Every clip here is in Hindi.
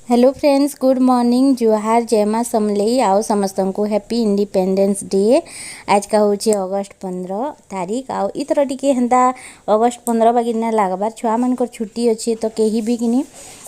हेलो फ्रेंड्स, गुड मॉर्निंग, जुहार, जय माँ समलेई। आओ समस्त को हैप्पी इंडिपेंडेंस डे। आज का हूँ अगस्ट 15 तारीख। आओ इथर टिके हेन्ता अगस्ट 15 बागी ना लागबार छुआ मान छुट्टी अच्छे तो कहीं भी कि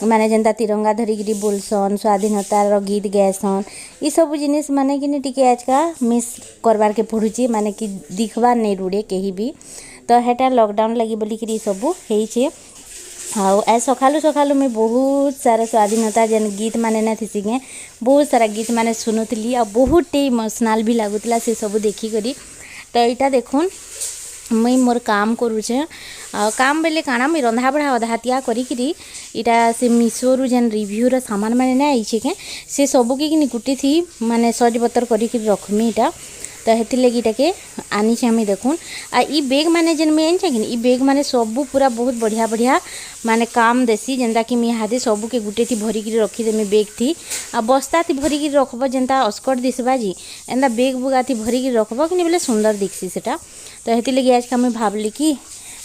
माने जेन्ता तिरंगा धरिकी बोलसन, स्वाधीनतार गीत गायसन, ये सब जिनिस माने कि टिके आज का मिस करवार के पड़ुची, माने कि दिखबार नहीं रुड़े कहीं भी। तो हेटा लॉकडाउन लगी बोलिकी सब है। हाँ, ए सकालू सकालू मैं बहुत सारा स्वाधीनता जेन गीत माने ना थी सिगे बहुत सारा गीत माने सुनुली आ बहुत इमोशनल भी लगुला से सब देखी करी। तो यहाँ देखुन मुई मोर काम करुचे काम बेले काना मुई रंधा बढ़ा अधातिया करी इटा से मीशो रु जेन रिव्यू सामान माने ना आइछे के से सबू के गुटी थी माने सज पतर करी रखमी इटा। तो हेती लगी के आनी हमें देखुन आ ई बैग माने जेन मैं आनी कि ई बैग माने सबू पूरा बहुत बढ़िया बढ़िया माने काम देसी जेनता कि मैं हाथे सबू के गुटे थी भरिकी रखीदेमी बैग थी आ बस्ता थी भरिकी रखब जेनता अस्कट दिसबा जी एंता बैग बुगा थी भरिकी रखब कि बोले सुंदर दिखसी सेटा। तो हेती लगी आज का मुई भावली कि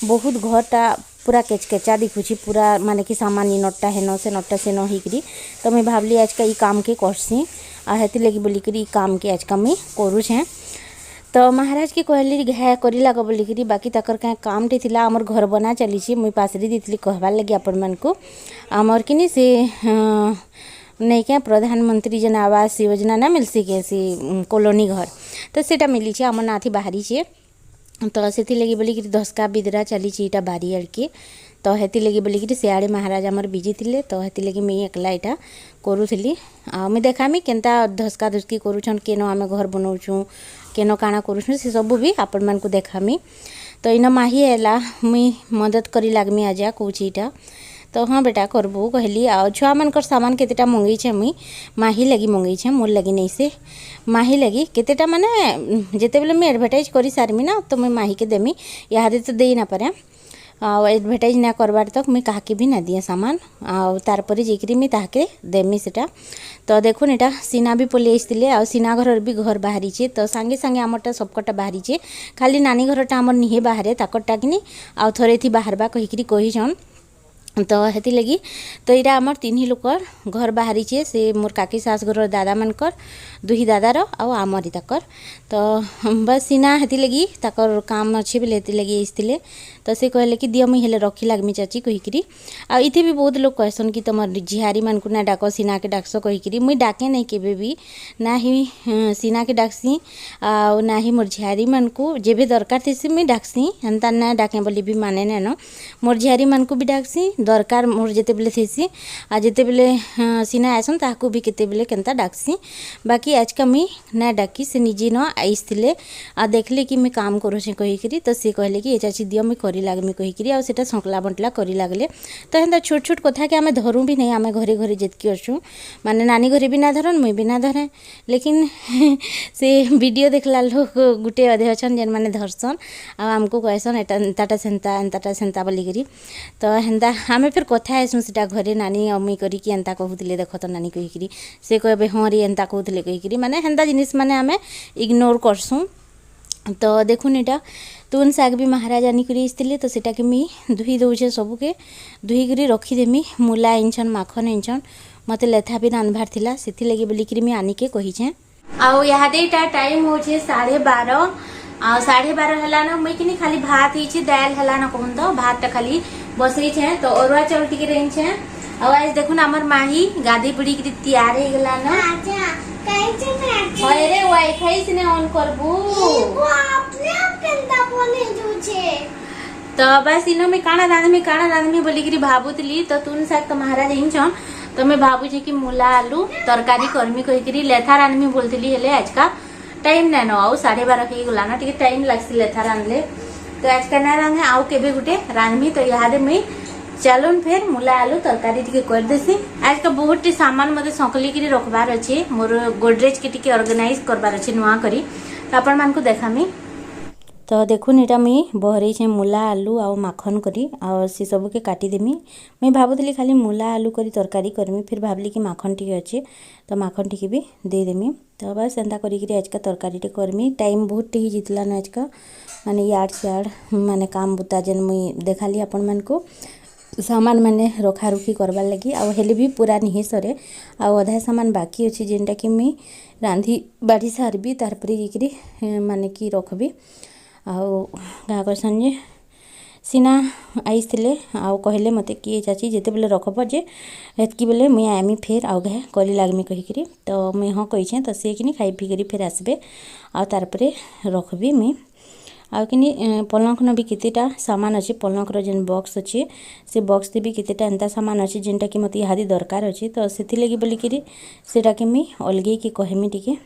बहुत घरटा पूरा केचकेचा दिखुची पूरा माने कि सामान नट्टा हेन से नट्टा से न होकरी। तो मुई भावली आज का ई काम के करसी आ हेती लगी बोलिकी काम के आज का मुई करुछे। तो महाराज के कहली घाया करी लग बोलिकी बाकी तकर क्या काम टे थिला आमर घर बना चली मुई पासरी दी कहबार लगे आपण मन को आमर कि से नहीं क्या प्रधानमंत्री जन आवास योजना ना मिलसी के सी कॉलोनी घर तो सेटा मिली छे आमर नाथी बाहरी छे। तो से लगी बोलिकी धसका बिदरा चली इटा बारी आड़के। तो हेती लगी बोलिकी सियाड़े महाराज आमर बिजी थिले तो हेती लगी मुई एकला इटा करूली आ मुई देखामी केनता धसका धुसकी करूछन केनो आमे घर बनाऊँ केनो काना करूछन से सब भी आपण मान को देखामी। तो इन माही एला मुई मदद करी लागमी आजा कौची इटा। तो हाँ बेटा करबू कहली आ छुआ मानकर सामान केतेटा मंगई मुई माही लगी मंगई मोर लगी नहीं से माही लगी केतेटा माने जेते बेले मुई एडवर्टाइज करी सारमी ना तो मुई माही के देमी यादे तो दे ना पारे एडवर्टाइज ना करवार तक मुई काके भी ना दिए सामान आ तारपरे जेकरी मुई ताके देमी सेटा। तो देखुन एटा सीना भी पलि आइसतिले आ सीना घर भी घर बाहरी छे तो सांगे सांगे आमरटा सबकटा बाहरी छे खाली नानी घरटा आमर निहे बाहरे ताकरटा किनी आ थरे थी बाहरबा कहिकरी कहिछन। तो हेती लगी तो यहाँ आमर तीन लोकर घर बाहरी छे से मोर काकी सास घर दादा मानकर दुही दादार आमरी तकर। तो बस सीना हेती लगी ताकर काम अच्छे बोले हेती लगी आइसतिले तो से कहले कि दियो मुई हेले रखी लागमी चाची कहिकरी आ इथे भी बहुत लोग कहसन कि तुम झिहारी मान को ना डाक सीना के डाकस कहिकरी मुई डाके नहीं केबे भी ना ही सीना के डाकसी आ ना ही मोर झिहारी मान को जेबे दरकार थी मुई डाकसी हेन्ता ना डाके बोली भी माने ना मोर झिहारी मान को भी डाकसी दरकार मोर जेते बेले थेसी आ जेते बेले सीना आसन ताकू भी केते बेले केनता डाकसी बाकी आज का मुई ना डाकी से निजे न आइसतिले आ देखले कि मैं काम करूछे कहिकरी। तो से कहले कि ए चाची दियो मुई करी लागमी कहिकरी आ सेटा संकला बंटला करी लागले। तो हेन्ता छोट छोट कथा के आमे धरू भी नहीं आमे घरे घरे जेतकी अछु माने नानी घरे भी ना धरन मुई भी ना धरे लेकिन से वीडियो देखला लोग गुटे अधे अछन जेन माने धरसन आ हमको कहसन एंताटा सेंता बोलिकरी। तो हेन्ता आमे फिर कथा आइसुँ सीटा घरे नानी अम्मी करी एंता कहूले देख तो नानी कहिकरी से कहबे हाँ रे एंता कहूले कहिकरी माने हेन्ता जिनिस माने आमे इग्नोर करसुँ। तो देखुन एटा तुन शाग भी महाराज आनिकरी आइसतिले तो सेटा के मुई धुई दउछे सबके धुईकरी रखीदेमी मूला इंछन माखन इंछन मते लेथा भी रांधबार थिला सेथि लगी बोलिकरी मुई आनिके कहिछे। आउ यादेटा टाइम होछे 12:30 आ 12:30 हला न मुई किनी खाली भात हिचे दाल हला न कहन तो भात खाली बसई छे तो अरुआ चाउल टिके रेन छे। अब आज देखुन हमर माही गाधी पड़ी के तैयार हे गेला न आजा काई छे ना अरे वाईफाई से ने ऑन करबू वो अपने आप केनता बोले जुछे। तो बस इनो में काना रांधमी बोली भाबुतली तो तुन साक तो महाराज हिंचन तो मैं भाबू छे कि मूला आलू तरकारी करमी कहिकरी लेथा रांधमी बोलतिली हेले आज का टाइम ना न आउ 12:30 हे गेला न टिके टाइम लागसी लेथा रांधले। तो आज का ना रांधे आउ केबे गुटे रांधमी तो यादे मुई चलून फिर मूला आलू तरकारी टिके कर देसी। आज का बहुत सामान मते संकली करी रखबार अच्छे मोर गोदरेज के टिके ऑर्गेनाइज करबार अच्छे नुआ करी तो आपण मान को देखामी। तो देखुन एटा मुई बहरे छे मूला आलू आ माखन करी आ से सब के काटी देमी मैं भाबुतली खाली मूला आलू करी तरकारी करमी फिर भाबली कि माखन टिके अच्छे तो माखन टिके भी दे देमी। तो बस एंता करी आज का तरकारी टे करमी टाइम बहुत ही जितला न आज का माने याड सियाड माने काम बुता जेन मुई देखाली आपण मान को सामान माने रखा रुखी करबार लगी आ हेले भी पूरा निहे सरे आ अधा सामान बाकी अच्छी जेनटा कि मुई रांधी बाढ़ी सारबी तार पर जाकरी माने कि रखबी आउ क्या करसन जे सीना आईसले आउ कहले मते किए चाची जेते बेले रखब जे हेतकी बेले मुई आमी फेर आउ घे कली लागमी कहिकरी तो मुई हाँ कहीछे तो से कि खाई पी करी फेर आसबे आ तार पर रखबी मुई आउ कि पलंक न भी केतेटा सामान अच्छे पलंक जेन बॉक्स अच्छे से बॉक्स भी केतेटा एंता सामान अच्छे जेनटा कि मते इहादी दरकार अच्छे तो से लगी बोलिकी सेटा के मुई अलगे कि कहमी टिके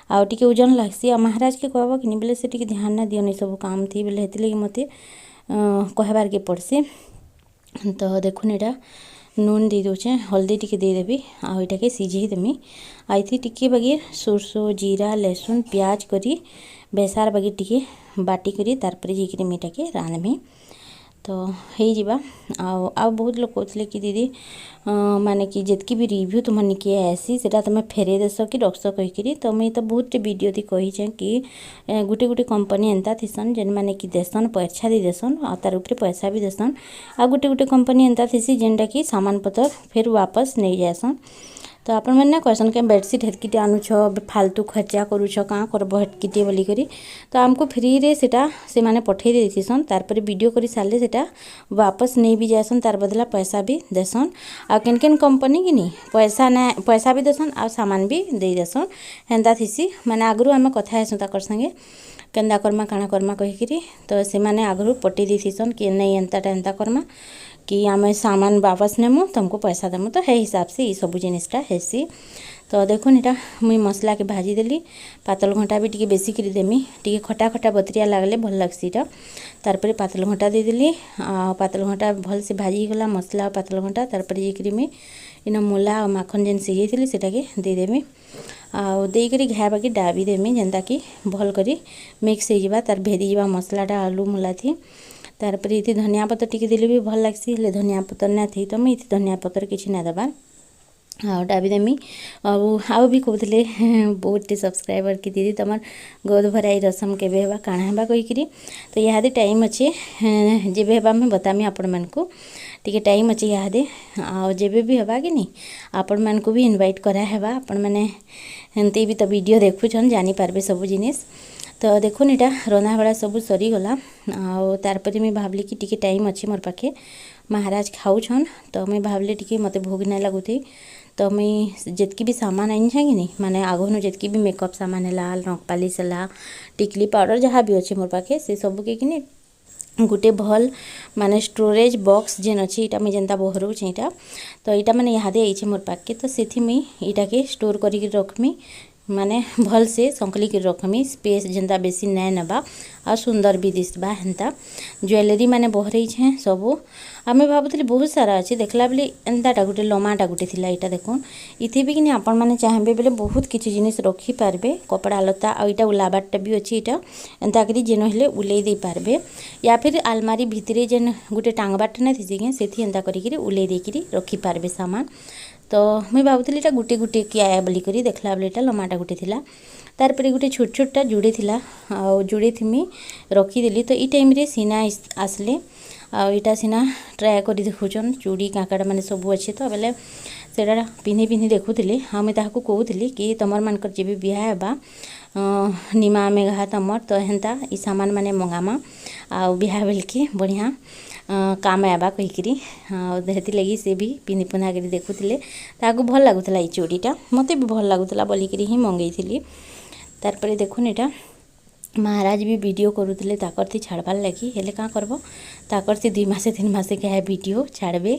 आउ टिके ओजन लागसी आ महाराज के कहब कि बोले से टिके ध्यान ना दियो सब काम थी बोले हेती लगी मते कहबार के पड़सी तो देखुन एटा नून दे दूचे हल्दी टिके दे देबी आउ एटा के सिझे देमी आइथी टिके बगैर सोरसो जीरा लहसुन प्याज करी बेसार बगैर टिके बाटी करी तार पर जाकरी मीटा के रांधमी तो हो जावा आउ बहुत लोग कहते कि दीदी माने कि जितकी भी रिव्यू तुम निके आसी सेटा तुम फेरे देस कि रखस कहीकि तो मुई तो बहुत वीडियो थी कहीचे कि गुटे गुटे कंपनी एंता थिसन जेन माने कि देसन पैसा दी देसन आ तार उपरे पैसा भी देसन आ गुटे गुटे कंपनी एंता थिसी जेनटा कि सामान पतर फिर वापस नहीं जासन तो आपण मैंने कहसन कि बेडसीट हेतकीटे आणुछ फालतू खर्चा करूछ कहाँ करब हेतकीटे बोलिकी तो आमको फ्री रे सेटा से माने पठे देसन तार पर वीडियो करी सारे सेटा वापस नहीं भी जासन तार बदला पैसा भी देसन आ केन केन कंपनी कि नहीं पैसा भी देसन आ सामान भी दे देसन हेन्ता थिसी माने आगरू आम कथा हेसु ताकर संगे केन्दा करमा काଣା करमा कहीकि तो से माने आगरू पटे देसन कि नहीं एंताटा एंता करमा कि आम सामान वापस नेमु तुमको पैसा देमु तो है हिसाब से ये सब जिनिसटा हेसी तो देखुन एटा मुई मसला के भाजी देली पातल घंटा भी टिके बेसी करी देमी टिके खटा खटा बतरिया लागले भल लागसी एटा तार पर पातल घंटा दे देली आ पातल घंटा भल से भाजी गला मसला और पातल घंटा तार पर जाकरी मुई इन मूला और माखन जेन सिझेइली सेटा के दे देमी आ देकरी घाया बाकी डाबी देमी जेनता कि भल करी मिक्स हो जावा तार भेदी जावा मसलाटा आलू मूला थी तार पर इति धनिया पत्तर टिके देले भी भल लागसी हेले धनिया पत्तर ना थी तो मुई इति धनिया पत्तर किछि ना देबार हाँ डाबी देमी आउ भी कहते बहुत सब्सक्राइबर की दीदी तुम गोद भराई रसम केबे हेबा काଣା हेबा कहीकि तो इहादे टाइम अच्छे जेबे हेबा मैं बतामी आपण मानकु टिके टाइम अच्छे इहादे आ जेबे भी हेबा कि नहीं आपण मानकु भी इनवाइट करा हेबा आपण माने हेंती भी तो वीडियो देखुछन जानी पारबे सब जिनिस तो देखुन एटा रंधा बड़ा सब सरीगला आ तार पर मैं भावली कि टिके टाइम अच्छे मोर पाखे महाराज खाऊछन तो मैं भावली टिके मते भोग ना लगुथी तो मुई जितकी भी सामान आनी कि नहीं माने आगोनु जितकी भी मेकअप सामान है नख पालिश है टिकली पाउडर जहाँ भी अच्छे मोर पाखे से सब के किनी गुटे भल माने स्टोरेज बॉक्स जेन अच्छी इटा मुझे जेनता बहराऊँ इटा तो यहाँ माने इहादे आइछे मोर पाखे तो सेठी मुई इटा के स्टोर करके रखमी माने भल से संकली कर रखमी स्पेस जेनता बेसी नाय नबा आ सुंदर भी दिसबा हेन्ता ज्वेलरी माने बहरई छे सबू आमे भाबुतली बहुत सारा अच्छे देखला बेले एंताटा गुटे लमाटा गुटे थिला इटा देखुन इथे भी कि आपण माने चाहेबे बेले बहुत किछि जिनिस रखी पारबे कपड़ा लता आ इटा उलाबाटा भी अच्छी इटा एंता करी जेन हेले उलै दे पारबे या फिर आलमारी भितरे जेन गुटे टांगबाटा ना थिसी के सेथि एंता करी उलै देकरी रखी पारबे सामान तो मुई भाबुतली इटा गुटे गुटे किया बोली करी देखला बेले इटा लमाटा गुटे थिला तार पर गुटे छोट छोटा जुड़े थिला आ जुड़े थी रखीदेली तो ई टाइम रे सीना आसले आईटा सीना ट्राए कर देखुन चूड़ी काकड़ा माने सब अच्छे तो बेले सेटा पिंधि पिंधि देखुली हाँ मुझे ताकू कहूली कि तुमर मानकर जब बिहा हेबा निमा मेघा तुमर तो हेन्ता ई सामान माने मंगामा आ बिहा बेलके बढ़िया काम आवा कहीकि हेती लगी से भी पिंधि पुना कर देखुले ताकू भल लगुला ई चूड़ीटा मते भी भल लगुला बोलिकी ही मंगई तार पर देखुन एटा महाराज भी वीडियो करुले ताकर थी छाड़बार लगी हेले का करब ताकर से 2 मासे 3 मासे क्या वीडियो छाड़बे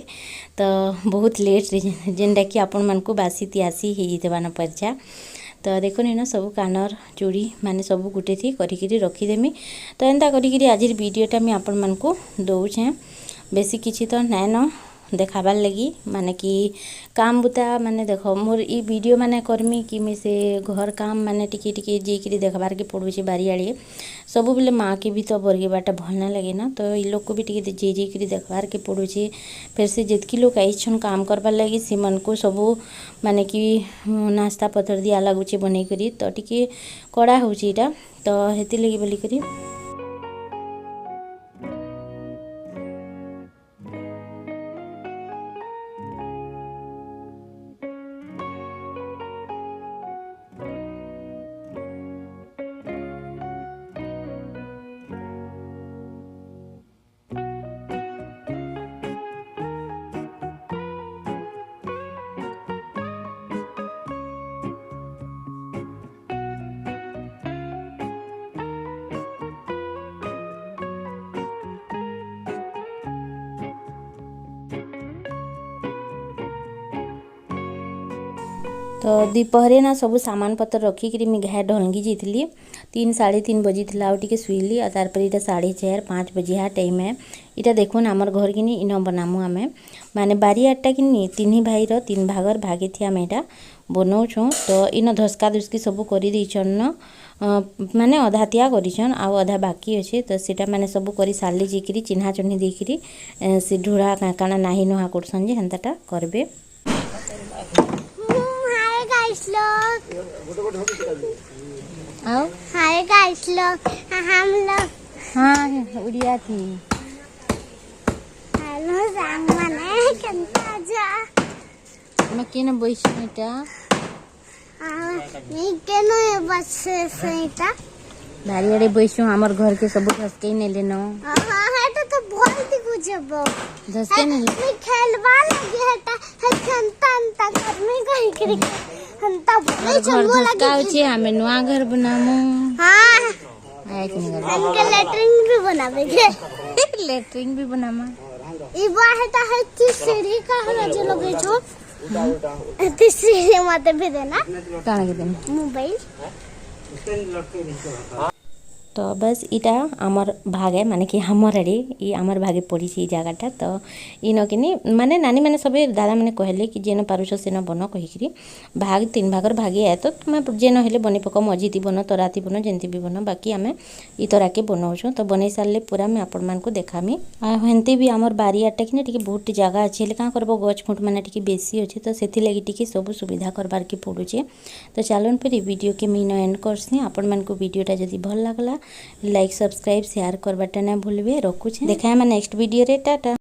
तो बहुत लेट जेनटा कि आपण मानकु बासी तियासी हो जान परछा तो देखो इन सब कानर चूड़ी माने सब गुटे थी करी रखीदेमी तो एंता करी आज वीडियोटा मुझे आपण मानकु दौचे बेसी किछि तो नाय न देखाबार लगी माने कि काम बुता माने देखो मोर ई वीडियो माने करमी कि मैं से घर काम माने टिके टिके जेकरी देखबार के पड़ुचे बारियाड़े सब बेले माँ के भी तो बरगेबाटा भल ना लगे ना तो ई लोग को भी टिके जेकरी देखबार के पड़ुचे फिर से जितकी लोग आइछन काम करबार लगी सीमन को सब माने कि नाश्ता पत्र दिया लगुचे बनै करी तो टिके कड़ा होची इटा तो हेती लगी बोली करी तो दोपहरे ना सब सामान पत्र रखिक घाए ढलगी जाइली 3 साढ़े 3 बजी थी आउ टे शुइली और तारपर यहाँ 4:30 5 बजे टाइम है इटा देखुन आमर घर कि इन बनामु आमे माने बारीआटा कि 3 भाईर 3 भागर भागे थी आम यहाँ बनाऊँ तो इन धस्का धुस्की सब कर देन माने अधा तिया करिछन आ अधा बाकी अच्छे तो सीटा माने सब कर सारे जाकि चिन्हा चुन्ही देकरी से ढूढ़ा काଣା नाही नुहा करसन जे हेन्ताटा करबे। हाय गाइस लोग हम लोग हाँ उड़िया थी हेलो सामने कंता जा मैं केन बैठा मैं केनो बस सेटा बारियारे बैसु हमर घर के सब धसके ने लेनो हां हेटा तो बहुत गुजबो धसके ने मैं खेलवा लगी हेटा कंता घर में कहीं करी कंता बोले चलो लगी का छै हमें नया घर बनामु हां आय कि नहीं हमके लेटरिंग भी बनावेगे लेटरिंग भी बनामा ई बा हेटा है तीसरी का जो लगे छो तीसरी माते भी देना काना के दिन मोबाइल तो बस इटा आमर भागे माने कि हमर आड़े ये आमर भागे पड़ी जगहटा तो इन कि माने नानी मैंने सब दादा मैंने कहले कि जेन पारुछ सेन बन कहीकि भाग 3 भागर भागे आए तो तुम जेन हेले बनी पक मझी बन तराती बन जमी भी बन बाकी आम ई तराके बनाऊँ तो बन सारे पूरा मुझे आपण मानक देखामी हेन्ते भी आमर बारीआटा कि बहुत जगह अच्छे हेल्ले क्या करब गछ खुट मैंने बेसी अच्छे तो से लगी सब सुविधा करबार के पड़ुचे तो चलन फिर वीडियो के मीन एंड करसी आपण मानक वीडियोटा जदि भल लगला लाइक सब्सक्राइब शेयर करवाटा ना भूलबे रखुछे देखा नेक्स्ट वीडियो रे टाटा।